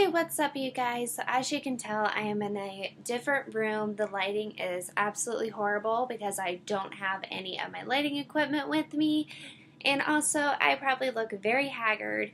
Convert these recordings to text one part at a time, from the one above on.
Hey, what's up, you guys? So as you can tell, I am in a different room. The lighting is absolutely horrible because I don't have any of my lighting equipment with me. And also, I probably look very haggard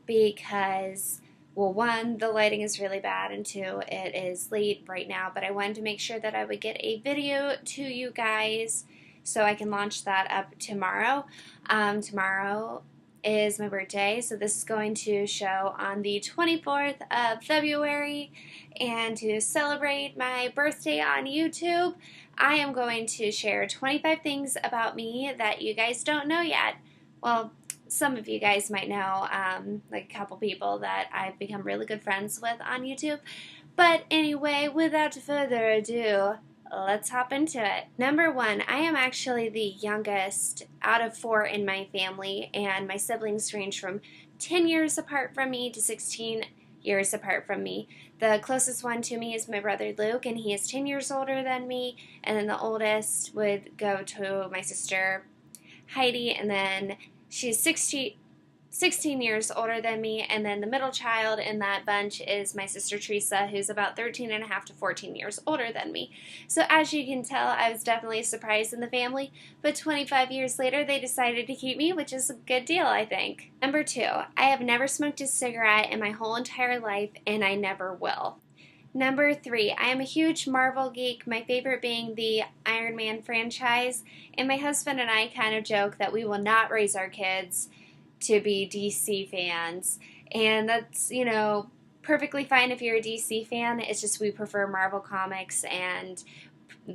because, well, one, the lighting is really bad, and two, it is late right now. But I wanted to make sure that I would get a video to you guys so I can launch that up tomorrow. Tomorrow is my birthday, so this is going to show on the 24th of February, and to celebrate my birthday on YouTube, I am going to share 25 things about me that you guys don't know yet. Well, some of you guys might know, like a couple people that I've become really good friends with on YouTube. But anyway, without further ado, let's hop into it. Number one, I am actually the youngest out of 4 in my family, and my siblings range from 10 years apart from me to 16 years apart from me. The closest one to me is my brother Luke, and he is 10 years older than me, and then the oldest would go to my sister Heidi, and then she's 16 years older than me, and then the middle child in that bunch is my sister Teresa, who's about 13 and a half to 14 years older than me. So as you can tell, I was definitely a surprise in the family, but 25 years later they decided to keep me, which is a good deal, I think. Number 2, I have never smoked a cigarette in my whole entire life, and I never will. Number 3, I am a huge Marvel geek, my favorite being the Iron Man franchise, and my husband and I kind of joke that we will not raise our kids to be DC fans, and that's, perfectly fine if you're a DC fan. It's just we prefer Marvel comics and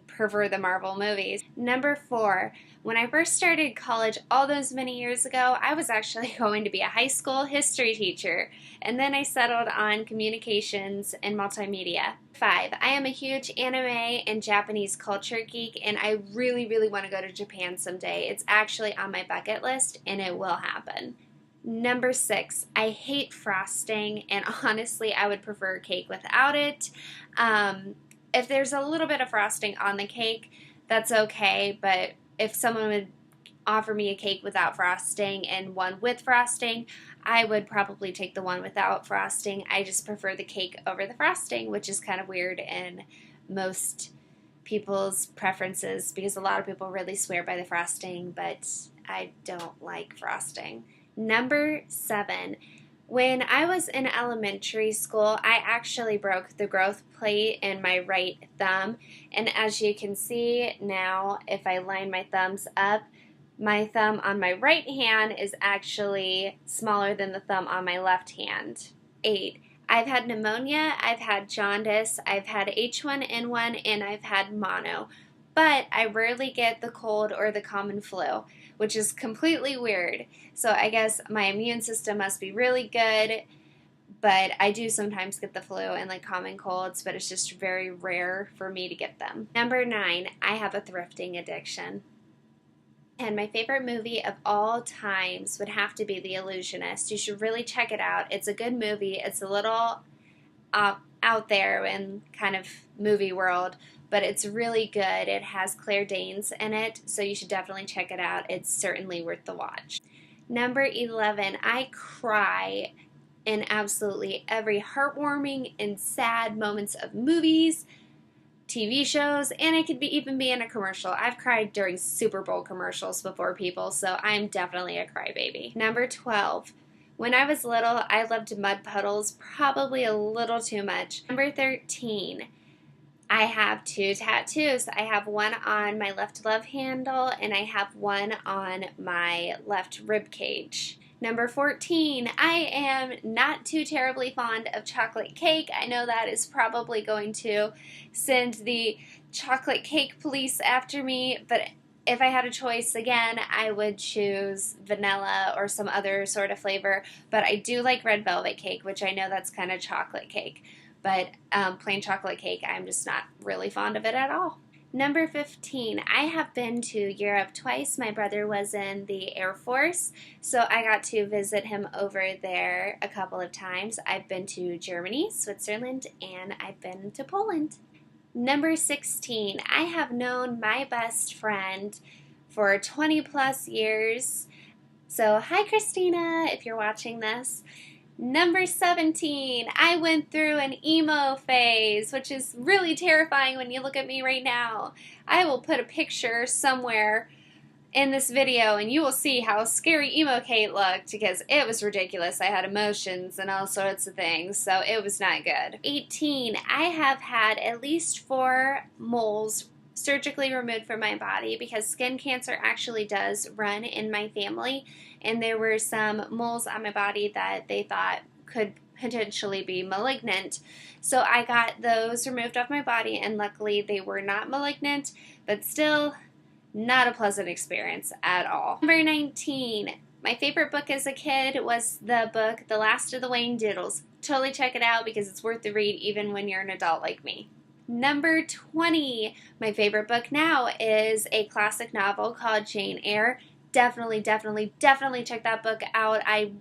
prefer the Marvel movies. Number 4, when I first started college all those many years ago, I was actually going to be a high school history teacher, and then I settled on communications and multimedia. 5, I am a huge anime and Japanese culture geek, and I really, really want to go to Japan someday. It's actually on my bucket list, and it will happen. Number 6, I hate frosting, and honestly, I would prefer cake without it. If there's a little bit of frosting on the cake, that's okay, but if someone would offer me a cake without frosting and one with frosting, I would probably take the one without frosting. I just prefer the cake over the frosting, which is kind of weird in most people's preferences because a lot of people really swear by the frosting, but I don't like frosting. Number 7, when I was in elementary school, I actually broke the growth plate in my right thumb, and as you can see now, if I line my thumbs up, my thumb on my right hand is actually smaller than the thumb on my left hand. 8, I've had pneumonia, I've had jaundice, I've had H1N1, and I've had mono, but I rarely get the cold or the common flu, which is completely weird. So I guess my immune system must be really good, but I do sometimes get the flu and like common colds, but it's just very rare for me to get them. Number 9, I have a thrifting addiction. And my favorite movie of all times would have to be The Illusionist. You should really check it out. It's a good movie. It's a little out there in kind of movie world, but it's really good. It has Claire Danes in it, so you should definitely check it out. It's certainly worth the watch. Number 11, I cry in absolutely every heartwarming and sad moments of movies, TV shows, and it could even be in a commercial. I've cried during Super Bowl commercials before, people, so I'm definitely a crybaby. Number 12, when I was little, I loved mud puddles, probably a little too much. Number 13, I have 2 tattoos. I have one on my left love handle, and I have one on my left rib cage. Number 14, I am not too terribly fond of chocolate cake. I know that is probably going to send the chocolate cake police after me, but if I had a choice again, I would choose vanilla or some other sort of flavor, but I do like red velvet cake, which I know that's kind of chocolate cake, but plain chocolate cake, I'm just not really fond of it at all. Number 15, I have been to Europe twice. My brother was in the Air Force, so I got to visit him over there a couple of times. I've been to Germany, Switzerland, and I've been to Poland. Number 16, I have known my best friend for 20 plus years. So hi Christina, if you're watching this. Number 17, I went through an emo phase, which is really terrifying when you look at me right now. I will put a picture somewhere in this video and you will see how scary emo Cait looked because it was ridiculous. I had emotions and all sorts of things, so it was not good. 18, I have had at least 4 moles surgically removed from my body because skin cancer actually does run in my family, and there were some moles on my body that they thought could potentially be malignant. So I got those removed off my body, and luckily they were not malignant, but still not a pleasant experience at all. Number 19, my favorite book as a kid was the book The Last of the Wayne Doodles. Totally check it out because it's worth the read even when you're an adult like me. Number 20, my favorite book now is a classic novel called Jane Eyre. Definitely check that book out. I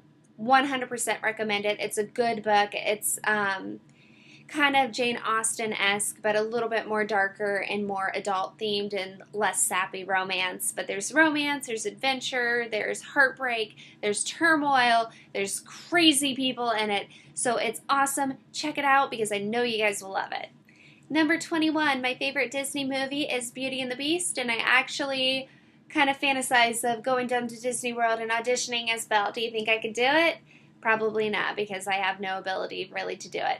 100% recommend it. It's a good book. It's kind of Jane Austen-esque, but a little bit more darker and more adult themed and less sappy romance. But there's romance, there's adventure, there's heartbreak, there's turmoil, there's crazy people in it. So it's awesome. Check it out because I know you guys will love it. Number 21, my favorite Disney movie is Beauty and the Beast, and I actually kind of fantasize of going down to Disney World and auditioning as Belle. Do you think I could do it? Probably not, because I have no ability really to do it.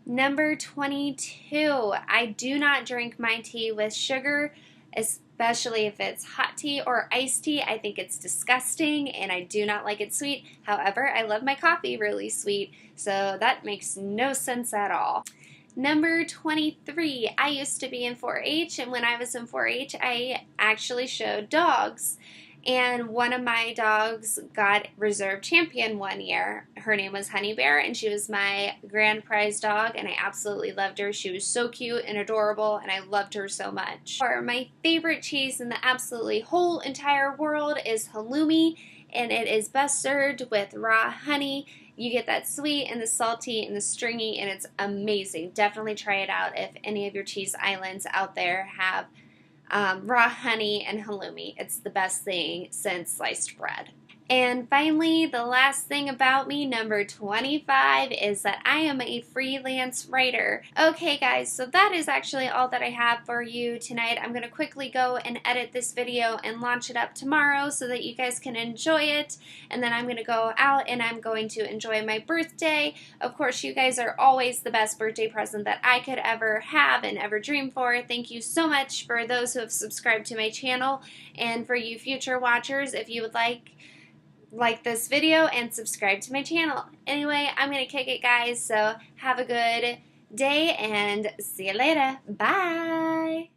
Number 22, I do not drink my tea with sugar, especially if it's hot tea or iced tea. I think it's disgusting and I do not like it sweet. However, I love my coffee really sweet, so that makes no sense at all. Number 23, I used to be in 4-H, and when I was in 4-H, I actually showed dogs. And one of my dogs got reserve champion one year. Her name was Honey Bear, and she was my grand prize dog, and I absolutely loved her. She was so cute and adorable, and I loved her so much. My favorite cheese in the absolutely whole entire world is halloumi, and it is best served with raw honey. You get that sweet and the salty and the stringy, and it's amazing. Definitely try it out if any of your cheese islands out there have raw honey and halloumi. It's the best thing since sliced bread. And finally, the last thing about me, number 25, is that I am a freelance writer. Okay guys, so that is actually all that I have for you tonight. I'm going to quickly go and edit this video and launch it up tomorrow so that you guys can enjoy it. And then I'm going to go out and I'm going to enjoy my birthday. Of course, you guys are always the best birthday present that I could ever have and ever dream for. Thank you so much for those who have subscribed to my channel, and for you future watchers, if you would like this video and subscribe to my channel. Anyway, I'm going to kick it, guys, so have a good day and see you later. Bye!